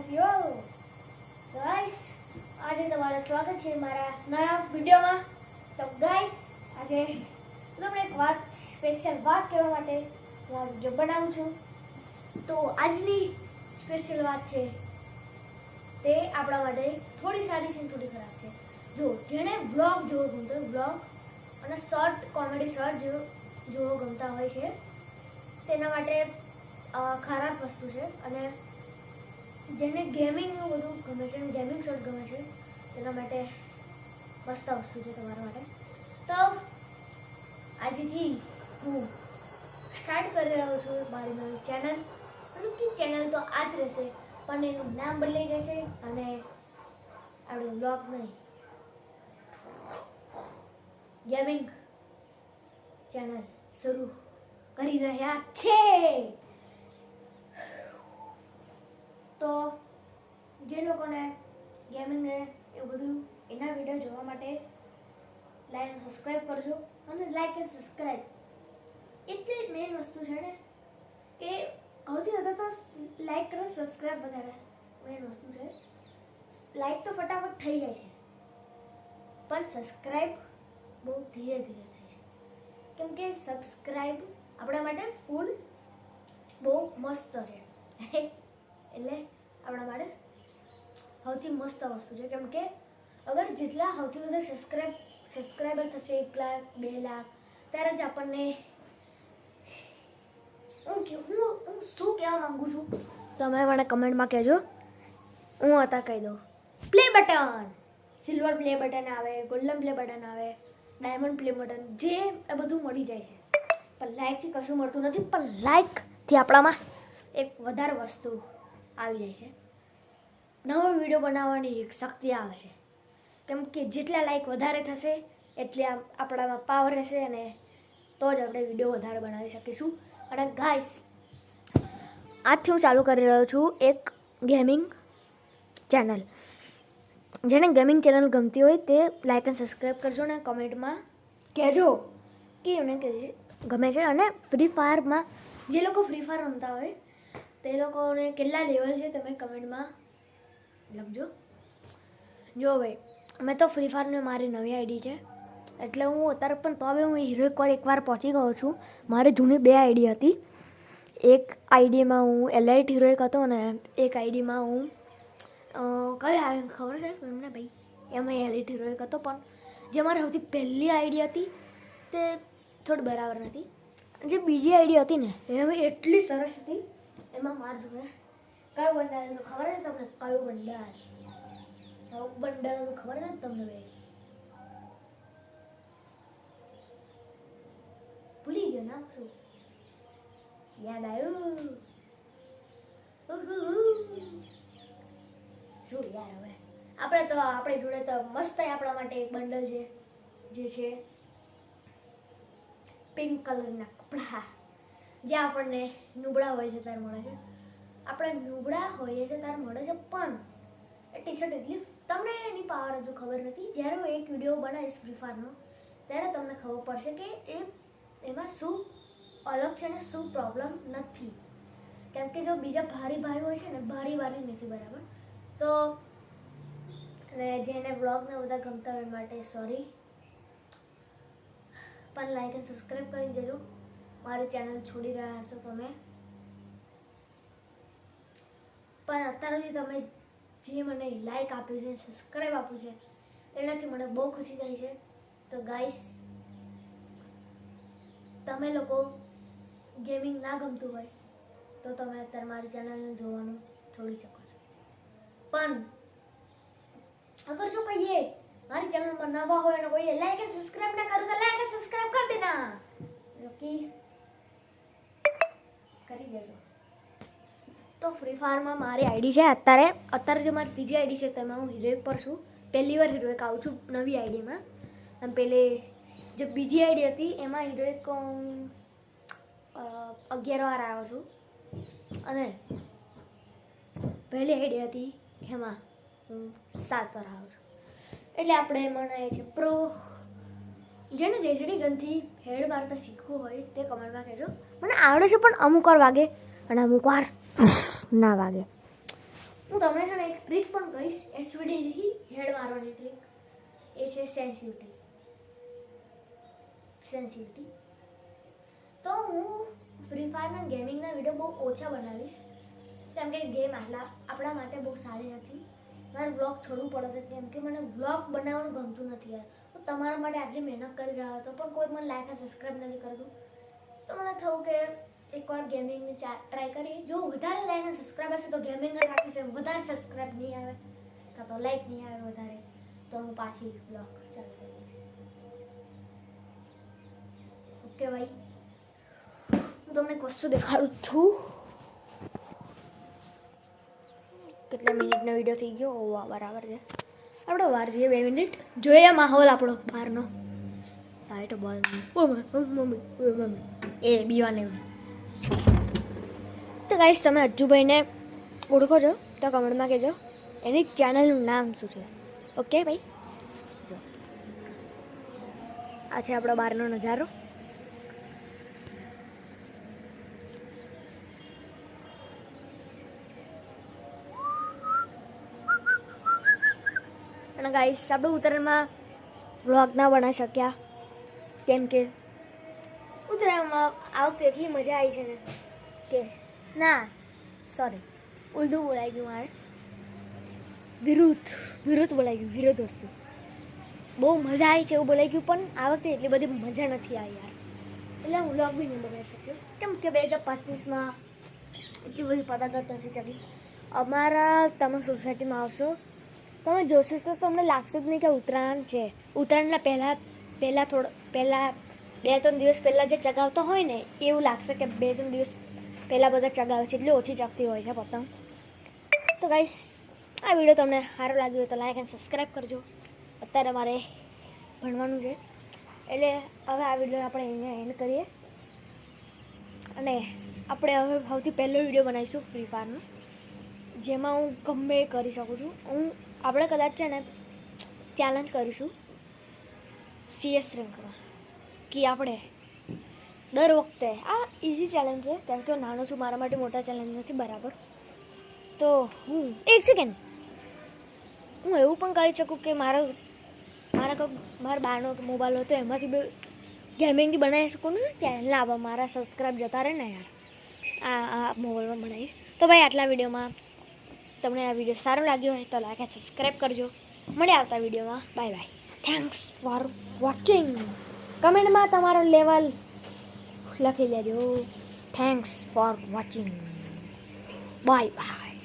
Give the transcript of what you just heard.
વિદ્યાર્થીઓ ગાઈસ આજે તમારું સ્વાગત છે મારા નવા વિડિયોમાં. તો ગાઈસ આજે તમને એક વાત સ્પેશિયલ વાત કહેવા માટે હું આ વિડિયો બનાવું છું. તો આજની સ્પેશિયલ વાત છે તે આપણા માટે થોડી સારી છે થોડી ખરાબ છે. જો જેને બ્લોગ જોવો ગમતો હોય, બ્લોગ અને શોર્ટ કોમેડી શોર્ટ જોવો ગમતા હોય છે તેના માટે ખરાબ વસ્તુ છે. અને જેને ગેમિંગનું બધું ગમે છે, ગેમિંગ શોટ ગમે છે તેના માટે મસ્ત વસ્તુ છે તમારા માટે. તો આજથી હું સ્ટાર્ટ કરી રહ્યો છું મારી નવી ચેનલ. મતલબ કે ચેનલ તો આ જ રહેશે પણ એનું નામ બદલાઈ જશે અને આપણું બ્લોગ નહીં, ગેમિંગ ચેનલ શરૂ કરી રહ્યા છે. તો જે લોકોને ગેમિંગ ને એવું બધું એના વિડીયો જોવા માટે લાઈક અને સબસ્ક્રાઈબ કરજો. અને લાઈક અને સબસ્ક્રાઈબ એટલી જ મેઇન વસ્તુ છે ને કે સૌથી વધારે તો લાઈક અને સબસ્ક્રાઈબ વધારે મેઇન વસ્તુ છે. લાઈક તો ફટાફટ થઈ જાય છે પણ સબસ્ક્રાઈબ બહુ ધીરે ધીરે થાય છે, કેમ કે સબસ્ક્રાઈબ આપણા માટે ફૂલ બહુ મસ્ત છે. એટલે આપણા માટે સૌથી મસ્ત વસ્તુ છે, કેમ કે અગર જેટલા સૌથી વધારે સબસ્ક્રાઈબર થશે 1 લાખ 2 લાખ ત્યારે જ આપણને હું શું કહેવા માંગુ છું તમે મને કમેન્ટમાં કહેજો. હું હતા કહી દઉં. Play button, silver play button આવે, ગોલ્ડન પ્લે બટન આવે, ડાયમંડ પ્લે બટન, જે એ બધું મળી જાય છે. પણ લાઈકથી કશું મળતું નથી. પણ લાઈકથી આપણામાં એક વધારે વસ્તુ આવી જાય છે, નવો વિડીયો બનાવવાની એક શક્તિ આવે છે. કેમ કે જેટલા લાઈક વધારે થશે એટલે આપણામાં પાવર રહેશે અને તો જ આપણે વિડીયો વધારે બનાવી શકીશું. અને ગાઈસ આજથી હું ચાલુ કરી રહ્યો છું એક ગેમિંગ ચેનલ. જેને ગેમિંગ ચેનલ ગમતી હોય તે લાઈક અને સબસ્ક્રાઈબ કરજો ને કમેન્ટમાં કહેજો કે એમને ગમે છે. અને ફ્રી ફાયરમાં જે લોકો ફ્રી ફાયર રમતા હોય તે લોકોને કેટલા લેવલ છે તમે કમેન્ટમાં લખજો. જો ભાઈ મેં તો ફ્રી ફાયરની મારી નવી આઈડી છે એટલે હું અત્યારે પણ તો હવે હું હીરો એકવાર પહોંચી ગયો છું. મારી જૂની 2 આઈડી હતી. એક આઈડીમાં હું એલાઇટ હિરોઈક હતો અને એક આઈડીમાં હું કઈ ખબર છે એમને ભાઈ એમાં એલાઇટ હિરોઈક હતો. પણ જે મારી સૌથી પહેલી આઈડી હતી તે થોડી બરાબર નથી. જે બીજી આઈડી હતી ને એમાં એટલી સરસ હતી. એમાં માર જોડે કયું બંડાલ હતું ખબર છે તમને? કયું બંડાલ હતું ખબર છે તમને? ભાઈ ભૂલી ગયો નામ. શું યાદ આવ્યું? શું યાર હવે આપણી જોડે તો મસ્ત આપણા માટે એક બંડલ છે જે છે પિંક કલરના કપડા, જે આપણને નુબળા હોય છે ત્યારે મળે છે. આપણે નુબળા હોઈએ છીએ ત્યારે મળે છે. પણ એ ટી શર્ટ એટલી તમને એની પાવર હજુ ખબર નથી. જ્યારે હું એક વિડીયો બનાવીશ ફ્રી ફાયરનો ત્યારે તમને ખબર પડશે કે એમાં શું અલગ છે ને શું પ્રોબ્લેમ નથી. કેમ કે જો બીજા ભારી હોય છે ને ભારી નથી બરાબર. તો અને જેને વ્લોગને બધા ગમતા હોય માટે સોરી, પણ લાઈક અને સબસ્ક્રાઈબ કરી દેજો. મારી ચેનલ છોડી રહ્યા છો તમે, પણ અત્યાર સુધી તમે જે મને લાઈક આપ્યું છે, સબસ્ક્રાઈબ આપ્યું છે એનાથી મને બહુ ખુશી થાય છે. તો ગાઈસ તમે લોકો ગેમિંગ ના ગમતું હોય તો તમે અત્યારે મારી ચેનલને જોવાનું છોડી શકો છો. પણ અગર જો કહીએ મારી ચેનલ પર નવા હોય અને કોઈએ લાઈક અને સબસ્ક્રાઇબ ના કર્યું તો લાઈક અને સબસ્ક્રાઇબ કરી દેના. ઓકે કરી દેજો. તો ફ્રી ફાયરમાં મારી આઈડી છે અત્યારે જે મારી ત્રીજી આઈડી છે તેમાં હું હિરોઈક પર છું. પહેલી વાર હિરોઈક આવું છું નવી આઈડીમાં. અને પેલે જે બીજી આઈડી હતી એમાં હિરોઈક 11 વાર આવ્યો છું. અને પહેલી આઈડી હતી એમાં હું 7 વાર આવ્યો છું. એટલે આપણે મનાય છે પ્રો. જેને રેજડી ગનથી હેડ મારતા શીખવું હોય તે કમેન્ટમાં કહેજો. મને આવડે છે પણ અમુક વાર વાગે અને અમુક વાર ના વાગે. હું તમને છે ને એક ટ્રીક પણ કહીશ, એસવીડીથી હેડ મારવાની ટ્રીક. એ છે સેન્સિટિવિટી. તો હું ફ્રી ફાયરના ગેમિંગના વિડીયો બહુ ઓછા બનાવીશ, કેમ કે ગેમ આપણા માટે બહુ સારી નથી. મારે વ્લોગ છોડવું પડે છે કેમ કે મને વ્લોગ બનાવવાનું ગમતું નથી યાર. હું તમારા માટે આટલી મહેનત કરી રહ્યો હતો પણ કોઈ મને લાઈક અને સબસ્ક્રાઈબ નથી કરતું. તો મને થયું કે એકવાર ગેમિંગની ટ્રાય કરીએ. જો વધારે લાઈક અને સબસ્ક્રાઈબ હશે તો ગેમિંગ જ રાખીશ, વધારે સબસ્ક્રાઈબ નહીં આવે કાં તો લાઈક નહીં આવે વધારે તો હું પાછી વ્લોગ ચાલુ કરીશ. ઓકે ભાઈ, હું તમને કશું દેખાડું છું. કેટલા મિનિટનો વિડીયો થઈ ગયો? બરાબર છે, આપણો વાર છે 2 મિનિટ. જોઈએ માહોલ આપણો બહારનો. લાઈટ મમ્મી એ બીવાને. તો ગાઈસ, તમે અજ્જુભાઈને ઓળખો છો તો કમેન્ટમાં કહેજો એની ચેનલનું નામ શું છે. ઓકે ભાઈ, આ છે આપણો બહારનો નજારો. અને ગાઈસ, આપણે ઉત્તરાયણમાં વ્લોગ ના બનાવી શક્યા કેમ કે ઉત્તરાયણમાં આ વખતે એટલી મજા આવી છે ને કે ના સોરી ઉલટું બોલાઈ ગયું મારે. વિરુદ્ધ બોલાઈ ગયું, વિરોધ વસ્તુ. બહુ મજા આવી છે એવું બોલાઈ ગયું પણ આ વખતે એટલી બધી મજા નથી આવી યાર. એટલે હું વ્લોગ બી નહીં બનાવી શક્યો કેમ કે 2025માં એટલી બધી પતંગ નથી ચડી. અમારા તમે સોસાયટીમાં આવશો, તમે જોશો તો તમને લાગશે જ નહીં કે ઉત્તરાયણ છે. ઉત્તરાયણના પહેલાં 2-3 દિવસ પહેલાં જે ચગાવતો હોય ને એવું લાગશે કે 2-3 દિવસ પહેલાં બધા ચગાવે છે, એટલે ઓછી ચગતી હોય છે પતંગ. તો ગાઈસ, આ વિડીયો તમને સારો લાગ્યો હોય તો લાઈક અને સબસ્ક્રાઈબ કરજો. અત્યારે મારે ભણવાનું છે એટલે હવે આ વિડીયો આપણે અહીંયા એન્ડ કરીએ. અને આપણે હવે સૌથી પહેલો વિડીયો બનાવીશું ફ્રી ફાયરનો, જેમાં હું ગમે એ કરી શકું છું. આપણે કદાચ છે ને ચેલેન્જ કરીશું CS રેન્કમાં કે આપણે દર વખતે આ ઇઝી ચેલેન્જ છે કેમ કે હું નાનો છું, મારા માટે મોટા ચેલેન્જ નથી બરાબર. તો હું એક સેકન્ડ હું એવું પણ કરી શકું કે મારા બાનો મોબાઈલ હોય તો એમાંથી બી ગેમિંગથી બનાવી શકું ને ચેનલ લાવવા. મારા સબસ્ક્રાઈબ જતા રહે ને યાર, આ મોબાઈલમાં બનાવીશ. તો ભાઈ, આટલા વિડીયોમાં તમને આ વિડીયો સારો લાગ્યો હોય તો લાઈક અને સબસ્ક્રાઈબ કરજો. મળે આવતા વિડીયોમાં. Bye bye. Thanks for watching. કમેન્ટમાં તમારો લેવલ લખી લેજો. Thanks for watching. Bye bye.